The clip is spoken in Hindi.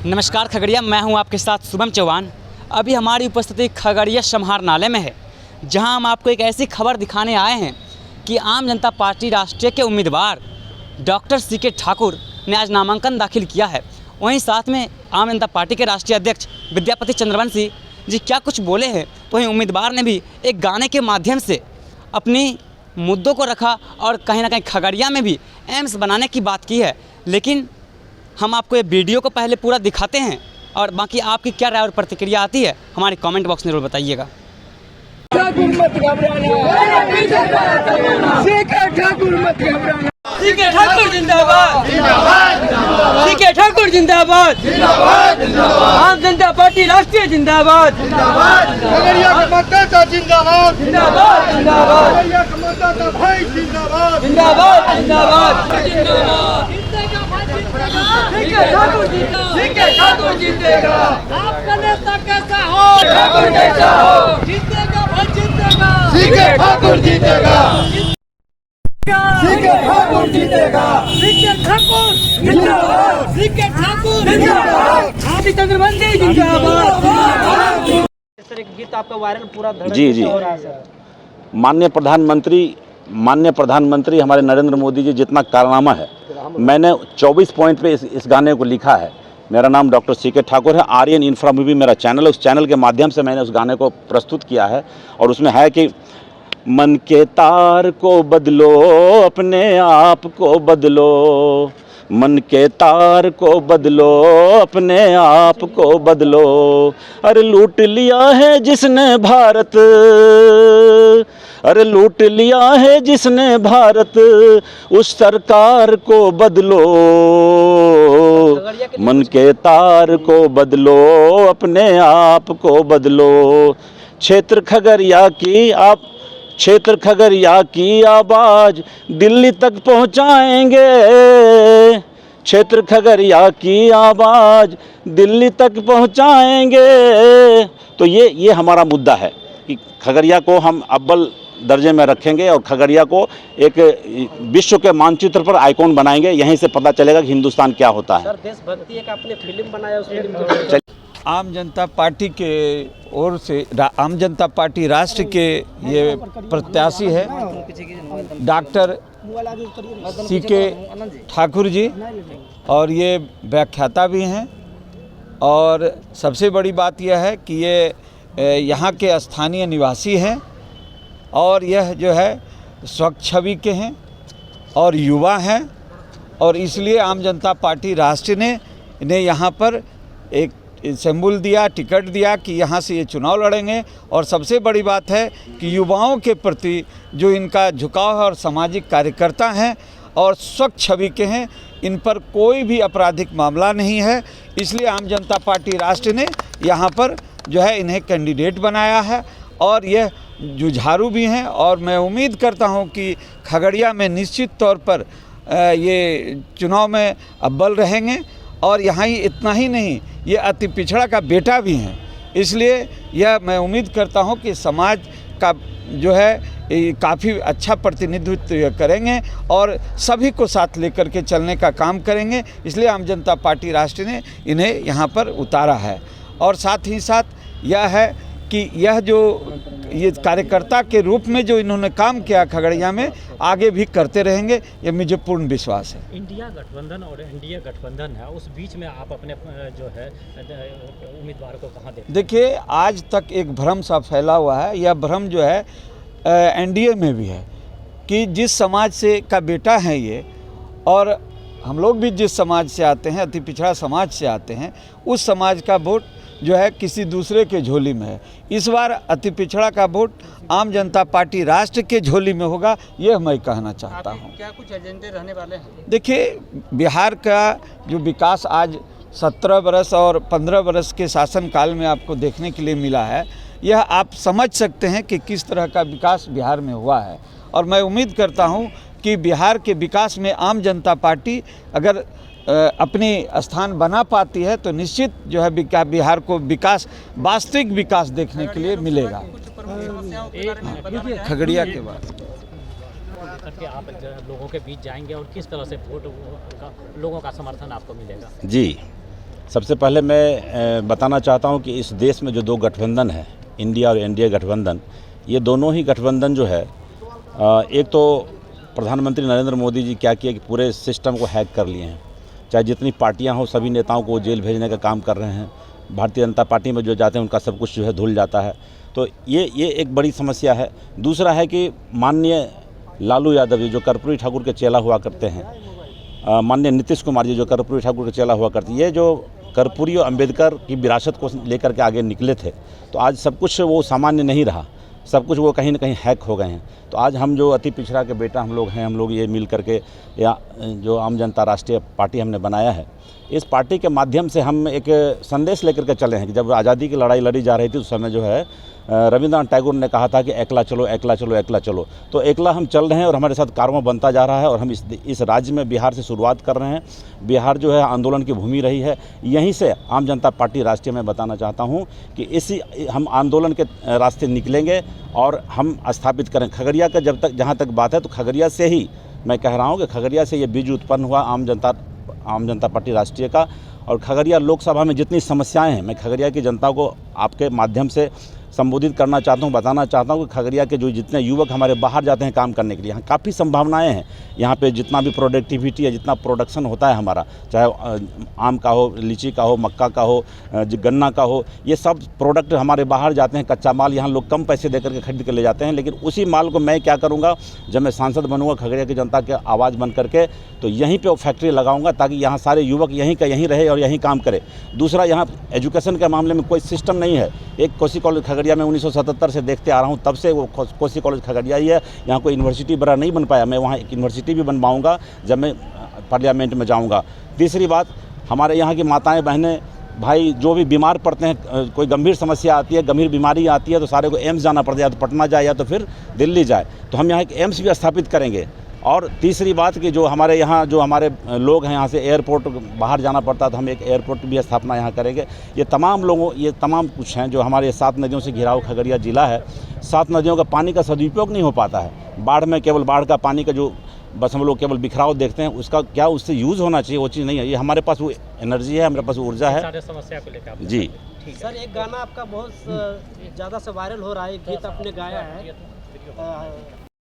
नमस्कार खगड़िया, मैं हूं आपके साथ शुभम चौहान। अभी हमारी उपस्थिति खगड़िया समाहरणालय में है, जहां हम आपको एक ऐसी खबर दिखाने आए हैं कि आम जनता पार्टी राष्ट्रीय के उम्मीदवार डॉक्टर सीके ठाकुर ने आज नामांकन दाखिल किया है। वहीं साथ में आम जनता पार्टी के राष्ट्रीय अध्यक्ष विद्यापति चंद्रवंशी जी क्या कुछ बोले हैं, तो वहीं उम्मीदवार ने भी एक गाने के माध्यम से अपनी मुद्दों को रखा और कहीं ना कहीं खगड़िया में भी एम्स बनाने की बात की है। लेकिन हम आपको ये वीडियो को पहले पूरा दिखाते हैं और बाकी आपकी क्या राय और प्रतिक्रिया आती है हमारे कमेंट बॉक्स में जरूर बताइएगा। सीके ठाकुर जिंदाबाद, सीके ठाकुर जिंदाबाद, आम जनता पार्टी राष्ट्रीय जिंदाबाद, खगड़िया के मतदाता जिंदाबाद, जिंदाबाद जिंदाबाद, खगड़िया के मतदाता भाई जिंदाबाद, जिंदाबाद जिंदाबाद, सीके ठाकुर जीतेगा, आपका नेता कैसा हो, ठाकुर जैसा हो, जीतेगा भाई जीतेगा, सीके ठाकुर जीतेगा, सीके ठाकुर जीतेगा, सीके ठाकुर जिंदाबाद, सीके ठाकुर जिंदाबाद, चंद्रवंशी जिंदाबाद। इस तरह के गीत आपका वायरल पूरा जी जी, हो रहा है सर। माननीय प्रधानमंत्री हमारे नरेंद्र मोदी जी जितना कारनामा है, मैंने 24 पॉइंट पे इस गाने को लिखा है। मेरा नाम डॉक्टर सीके ठाकुर है। आर्यन इन्फ्रा मूवी मेरा चैनल है, उस चैनल के माध्यम से मैंने उस गाने को प्रस्तुत किया है। और उसमें है कि मन के तार को बदलो, अपने आप को बदलो, मन के तार को बदलो, अपने आप को बदलो। अरे लूट लिया है जिसने भारत, अरे लूट लिया है जिसने भारत, उस सरकार को बदलो, मन के तार को बदलो, अपने आप को बदलो। क्षेत्र खगड़िया की आवाज दिल्ली तक पहुंचाएंगे, क्षेत्र खगड़िया की आवाज दिल्ली तक पहुंचाएंगे। तो ये हमारा मुद्दा है कि खगड़िया को हम अव्वल दर्जे में रखेंगे और खगड़िया को एक विश्व के मानचित्र पर आइकॉन बनाएंगे। यहीं से पता चलेगा कि हिंदुस्तान क्या होता है। सर देशभक्ति एक आपने फिल्म बनाया, उस फिल्म आम जनता पार्टी के ओर से आम जनता पार्टी राष्ट्र के ये प्रत्याशी है डॉक्टर सीके ठाकुर जी, और ये व्याख्याता भी हैं। और सबसे बड़ी बात यह है कि ये यहाँ के स्थानीय निवासी हैं और यह जो है स्वच्छ छवि के हैं और युवा हैं। और इसलिए आम जनता पार्टी राष्ट्र ने इन्हें यहाँ पर एक सिंबल दिया, टिकट दिया कि यहाँ से ये चुनाव लड़ेंगे। और सबसे बड़ी बात है कि युवाओं के प्रति जो इनका झुकाव है और सामाजिक कार्यकर्ता हैं और स्वच्छ छवि के हैं, इन पर कोई भी आपराधिक मामला नहीं है। इसलिए आम जनता पार्टी राष्ट्र ने यहाँ पर जो है इन्हें कैंडिडेट बनाया है और यह जुझारू भी हैं। और मैं उम्मीद करता हूँ कि खगड़िया में निश्चित तौर पर ये चुनाव में अव्वल रहेंगे। और यहाँ ही इतना ही नहीं, ये अति पिछड़ा का बेटा भी हैं। इसलिए यह मैं उम्मीद करता हूँ कि समाज का जो है काफ़ी अच्छा प्रतिनिधित्व करेंगे और सभी को साथ लेकर के चलने का काम करेंगे। इसलिए आम जनता पार्टी राष्ट्र ने इन्हें यहाँ पर उतारा है। और साथ ही साथ यह है कि यह जो ये कार्यकर्ता के रूप में जो इन्होंने काम किया खगड़िया में, आगे भी करते रहेंगे, ये मुझे पूर्ण विश्वास है। इंडिया गठबंधन और एनडीए गठबंधन है, उस बीच में आप अपने जो है उम्मीदवार को कहाँ देखते हैं? देखिए, आज तक एक भ्रम सा फैला हुआ है। यह भ्रम जो है एनडीए में भी है कि जिस समाज से का बेटा है ये, और हम लोग भी जिस समाज से आते हैं, अति पिछड़ा समाज से आते हैं, उस समाज का वोट जो है किसी दूसरे के झोली में है। इस बार अति पिछड़ा का वोट आम जनता पार्टी राष्ट्र के झोली में होगा, यह मैं कहना चाहता हूँ। क्या कुछ एजेंडे रहने वाले हैं? देखिए, बिहार का जो विकास आज 17 बरस और 15 बरस के शासनकाल में आपको देखने के लिए मिला है, यह आप समझ सकते हैं कि किस तरह का विकास बिहार में हुआ है। और मैं उम्मीद करता हूँ कि बिहार के विकास में आम जनता पार्टी अगर अपनी स्थान बना पाती है तो निश्चित जो है बिहार को विकास, वास्तविक विकास देखने के लिए मिलेगा। खगड़िया के बाद करके आप लोगों के बीच जाएंगे और किस तरह से वोट लोगों का समर्थन आपको मिलेगा? जी, सबसे पहले मैं बताना चाहता हूं कि इस देश में जो दो गठबंधन है, इंडिया और एनडीए गठबंधन, ये दोनों ही गठबंधन जो है, एक तो प्रधानमंत्री नरेंद्र मोदी जी क्या किए कि पूरे सिस्टम को हैक कर लिए हैं। चाहे जितनी पार्टियां हों, सभी नेताओं को जेल भेजने का काम कर रहे हैं। भारतीय जनता पार्टी में जो जाते हैं उनका सब कुछ जो है धुल जाता है। तो ये एक बड़ी समस्या है। दूसरा है कि माननीय लालू यादव जी जो कर्पूरी ठाकुर के चेला हुआ करते हैं, माननीय नीतीश कुमार जी जो कर्पूरी ठाकुर के चेला हुआ करते हैं, ये जो कर्पूरी और अम्बेडकर की विरासत को लेकर के आगे निकले थे, तो आज सब कुछ वो सामान्य नहीं रहा, सब कुछ वो कहीं ना कहीं हैक हो गए हैं। तो आज हम जो अति पिछड़ा के बेटा हम लोग हैं, हम लोग ये मिल करके या जो आम जनता राष्ट्रीय पार्टी हमने बनाया है, इस पार्टी के माध्यम से हम एक संदेश लेकर के चले हैं कि जब आज़ादी की लड़ाई लड़ी जा रही थी उस समय जो है रविंद्रनाथ टैगोर ने कहा था कि एकला चलो एकला चलो एकला चलो। तो एकला हम चल रहे हैं और हमारे साथ कारवां बनता जा रहा है। और हम इस राज्य में बिहार से शुरुआत कर रहे हैं। बिहार जो है आंदोलन की भूमि रही है। यहीं से आम जनता पार्टी राष्ट्रीय में बताना चाहता हूं कि इसी हम आंदोलन के रास्ते निकलेंगे और हम स्थापित करें खगड़िया का। जब तक जहाँ तक बात है तो खगड़िया से ही मैं कह रहा हूँ कि खगड़िया से ये बीज उत्पन्न हुआ आम जनता पार्टी राष्ट्रीय का। और खगड़िया लोकसभा में जितनी समस्याएं हैं, मैं खगड़िया की जनता को आपके माध्यम से संबोधित करना चाहता हूं, बताना चाहता हूं कि खगड़िया के जो जितने युवक हमारे बाहर जाते हैं काम करने के लिए, यहाँ काफ़ी संभावनाएं हैं। यहाँ पे जितना भी प्रोडक्टिविटी है, जितना प्रोडक्शन होता है हमारा, चाहे आम का हो, लीची का हो, मक्का का हो, गन्ना का हो, ये सब प्रोडक्ट हमारे बाहर जाते हैं। कच्चा माल यहाँ लोग कम पैसे देकर के खरीद के ले जाते हैं। लेकिन उसी माल को मैं क्या करूँगा, जब मैं सांसद बनूँगा खगड़िया की जनता के आवाज़ बन करके, तो यहीं पर फैक्ट्री लगाऊँगा ताकि यहाँ सारे युवक यहीं का यहीं रहे और यहीं काम करे। दूसरा, यहाँ एजुकेशन के मामले में कोई सिस्टम नहीं है। एक कोसी कॉलेज खगड़िया में 1977 से देखते आ रहा हूँ, तब से वो कोसी कॉलेज खगड़िया ही है। यहाँ कोई यूनिवर्सिटी बड़ा नहीं बन पाया। मैं वहाँ एक यूनिवर्सिटी भी बनवाऊँगा जब मैं पार्लियामेंट में जाऊँगा। तीसरी बात, हमारे यहाँ की माताएं बहनें भाई जो भी बीमार पड़ते हैं, कोई गंभीर समस्या आती है, गंभीर बीमारी आती है, तो सारे को एम्स जाना पड़ता है, या तो पटना जाए या तो फिर दिल्ली जाए। तो हम यहाँ एक एम्स भी स्थापित करेंगे। और तीसरी बात कि जो हमारे यहाँ जो हमारे लोग हैं, यहाँ से एयरपोर्ट बाहर जाना पड़ता है, तो हम एक एयरपोर्ट भी स्थापना यहाँ करेंगे। ये तमाम कुछ हैं जो हमारे 7 नदियों से घिरा हुआ खगड़िया ज़िला है। 7 नदियों का पानी का सदुपयोग नहीं हो पाता है। बाढ़ में केवल बाढ़ का पानी का जो बस हम लोग केवल बिखराव देखते हैं, उसका क्या उससे यूज़ होना चाहिए, वो चीज़ नहीं है। ये हमारे पास वो एनर्जी है, हमारे पास ऊर्जा है। सारे समस्या को लेकर जी सर, एक गाना आपका बहुत ज़्यादा से वायरल हो रहा है, एक गीत आपने गाया है